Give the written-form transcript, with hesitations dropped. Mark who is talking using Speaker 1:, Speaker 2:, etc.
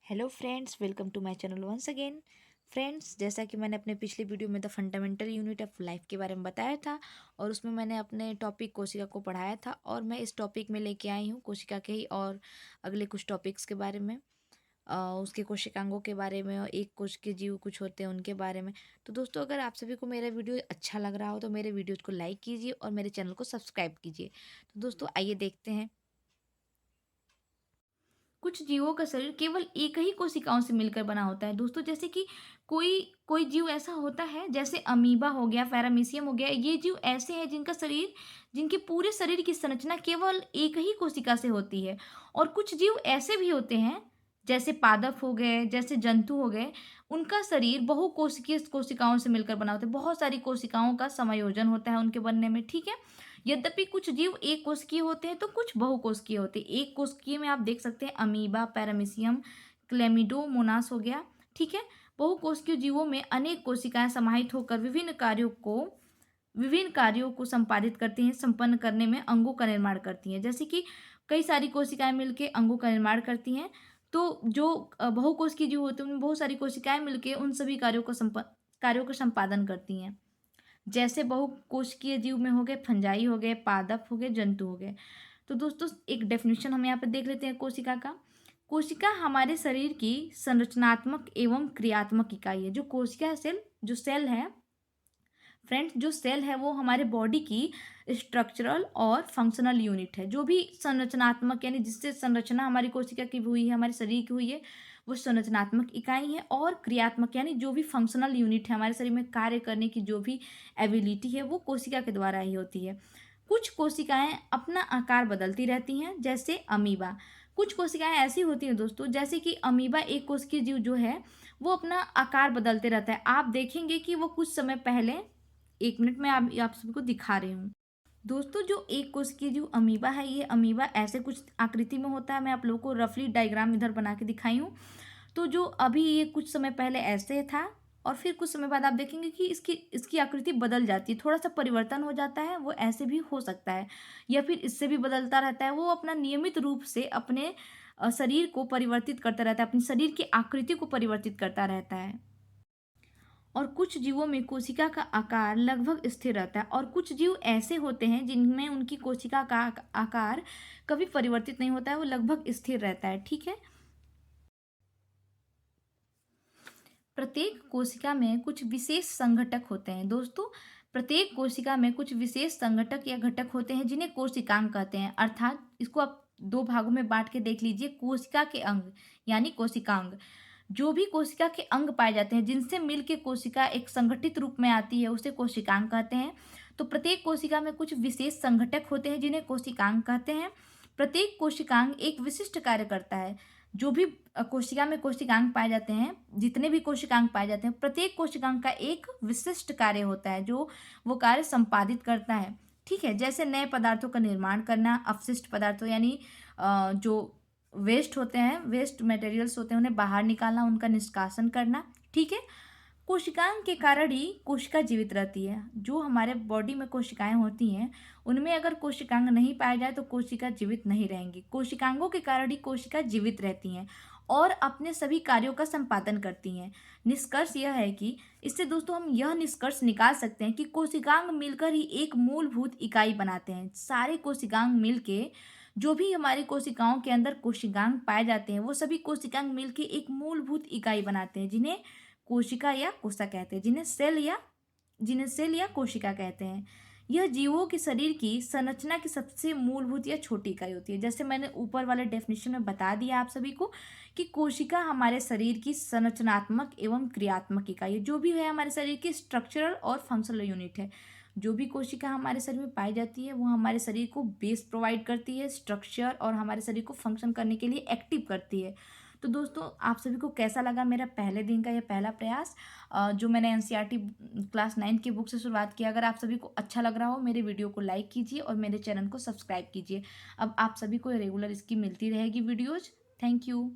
Speaker 1: Hello friends, welcome to my channel once again. Friends, जैसा कि मैंने अपने पिछले वीडियो में the fundamental unit of life के बारे में बताया था और उसमें मैंने अपने टॉपिक कोशिका को पढ़ाया था और मैं इस टॉपिक में लेके आई हूँ कोशिका के ही और अगले कुछ टॉपिक्स के बारे में, उसके कोशिकांगों के बारे में और एक कोश के जीव कुछ होते हैं उनके बारे में। तो दोस्तों, अगर आप सभी को मेरा वीडियो अच्छा लग रहा हो तो मेरे वीडियो को लाइक कीजिए और मेरे चैनल को सब्सक्राइब कीजिए। तो दोस्तों, आइए देखते हैं। कुछ जीवों का शरीर केवल एक ही कोशिकाओं से मिलकर बना होता है दोस्तों। जैसे कि कोई कोई जीव ऐसा होता है, जैसे अमीबा हो गया, पैरामीशियम हो गया। ये जीव ऐसे हैं जिनके पूरे शरीर की संरचना केवल एक ही कोशिका से होती है। और कुछ जीव ऐसे भी होते हैं, जैसे पादप हो गए, जैसे जंतु हो गए। उनका शरीर बहुकोशिकीय कोशिकाओं से मिलकर बना होता है। बहुत सारी कोशिकाओं का समायोजन होता है उनके बनने में, ठीक है। यद्यपि कुछ जीव एक कोशिकीय होते हैं तो कुछ बहुकोशिकीय होते हैं। एक कोशिकीय में आप देख सकते हैं अमीबा, पैरामीशियम, क्लेमिडोमोनास हो गया, ठीक है। बहुकोशिकीय जीवों में अनेक कोशिकाएं समाहित होकर विभिन्न कार्यों को संपादित करती हैं, संपन्न करने में अंगों का निर्माण करती हैं। जैसे कि कई सारी कोशिकाएं मिलकर अंगों का निर्माण करती हैं। तो जो बहुकोशिकीय जीव होते हैं उनमें बहुत सारी कोशिकाएं मिलकर उन सभी कार्यों का संपादन करती हैं। जैसे बहुकोशिकीय जीव में हो गए फंजाई हो गए, पादप हो गए, जंतु हो गए। तो दोस्तों, एक डेफिनेशन हम यहाँ पे देख लेते हैं कोशिका का। कोशिका हमारे शरीर की संरचनात्मक एवं क्रियात्मक इकाई है। जो सेल है फ्रेंड्स, जो सेल है वो हमारे बॉडी की स्ट्रक्चरल और फंक्शनल यूनिट है। जो भी संरचनात्मक, यानी जिससे संरचना हमारी कोशिका की हुई है, हमारे शरीर की हुई है, वो संरचनात्मक इकाई है। और क्रियात्मक, यानी जो भी फंक्शनल यूनिट है, हमारे शरीर में कार्य करने की जो भी एबिलिटी है, वो कोशिका के द्वारा ही होती है। कुछ कोशिकाएं अपना आकार बदलती रहती हैं, जैसे अमीबा। कुछ कोशिकाएं ऐसी होती हैं दोस्तों, जैसे कि अमीबा एक कोशिकीय जीव जो है वो अपना आकार बदलते रहता है। आप देखेंगे कि वो कुछ समय पहले, 1 मिनट में आप सबको दिखा रही हूँ। दोस्तों, जो एक कोशिकीय जो अमीबा है, ये अमीबा ऐसे कुछ आकृति में होता है। मैं आप लोगों को रफली डायग्राम इधर बना के दिखाई हूँ। तो जो अभी ये कुछ समय पहले ऐसे था और फिर कुछ समय बाद आप देखेंगे कि इसकी इसकी आकृति बदल जाती है, थोड़ा सा परिवर्तन हो जाता है। वो ऐसे भी हो सकता है या फिर इससे भी बदलता रहता है। वो अपना नियमित रूप से अपने शरीर को परिवर्तित करता रहता है, अपने शरीर की आकृति को परिवर्तित करता रहता है। और कुछ जीवों में कोशिका का आकार लगभग स्थिर रहता है और कुछ जीव ऐसे होते हैं जिनमें उनकी कोशिका का आकार कभी परिवर्तित नहीं होता है, वो लगभग स्थिर रहता है, ठीक है। प्रत्येक कोशिका में कुछ विशेष संघटक होते हैं दोस्तों। प्रत्येक कोशिका में कुछ विशेष संघटक या घटक होते हैं जिन्हें कोशिकांग कहते हैं। अर्थात इसको आप 2 भागों में बांट के देख लीजिए। कोशिका के अंग यानी कोशिकांग, जो भी कोशिका के अंग पाए जाते हैं जिनसे मिलकर कोशिका एक संगठित रूप में आती है, उसे कोशिकांग कहते हैं। तो प्रत्येक कोशिका में कुछ विशेष संघटक होते हैं जिन्हें कोशिकांग कहते हैं। प्रत्येक कोशिकांग एक विशिष्ट कार्य करता है। जो भी कोशिका में कोशिकांग पाए जाते हैं, जितने भी कोशिकांग पाए जाते हैं, प्रत्येक कोशिकांग का एक विशिष्ट कार्य होता है जो वो कार्य संपादित करता है, ठीक है। जैसे नए पदार्थों का निर्माण करना, अपशिष्ट पदार्थों यानी जो वेस्ट होते हैं, वेस्ट मटेरियल्स होते हैं, उन्हें बाहर निकालना, उनका निष्कासन करना, ठीक है। कोशिकांग के कारण ही कोशिका जीवित रहती है। जो हमारे बॉडी में कोशिकाएं होती हैं, उनमें अगर कोशिकांग नहीं पाया जाए तो कोशिका जीवित नहीं रहेंगी। कोशिकांगों के कारण ही कोशिका जीवित रहती हैं और अपने सभी कार्यों का संपादन करती हैं। निष्कर्ष यह है कि इससे दोस्तों हम यह निष्कर्ष निकाल सकते हैं कि कोशिकांग मिलकर ही एक मूलभूत इकाई बनाते हैं। सारे कोशिकांग मिलके, जो भी हमारी कोशिकाओं के अंदर कोशिकांग पाए जाते हैं, वो सभी कोशिकांग मिलके एक मूलभूत इकाई बनाते हैं, जिन्हें कोशिका या कोशिका कहते हैं, जिन्हें सेल या कोशिका कहते हैं। यह जीवों के शरीर की संरचना की सबसे मूलभूत या छोटी इकाई होती है। जैसे मैंने ऊपर वाले डेफिनेशन में बता दिया आप सभी को कि कोशिका हमारे शरीर की संरचनात्मक एवं क्रियात्मक इकाई है। जो भी है हमारे शरीर की स्ट्रक्चरल और फंक्शनल यूनिट है। जो भी कोशिका हमारे शरीर में पाई जाती है वो हमारे शरीर को बेस प्रोवाइड करती है, स्ट्रक्चर, और हमारे शरीर को फंक्शन करने के लिए एक्टिव करती है। तो दोस्तों, आप सभी को कैसा लगा मेरा पहले दिन का यह पहला प्रयास, जो मैंने एनसीईआरटी क्लास 9 की बुक से शुरुआत की। अगर आप सभी को अच्छा लग रहा हो, मेरे वीडियो को लाइक कीजिए और मेरे चैनल को सब्सक्राइब कीजिए। अब आप सभी को रेगुलर इसकी मिलती रहेगी वीडियोज। Thank you.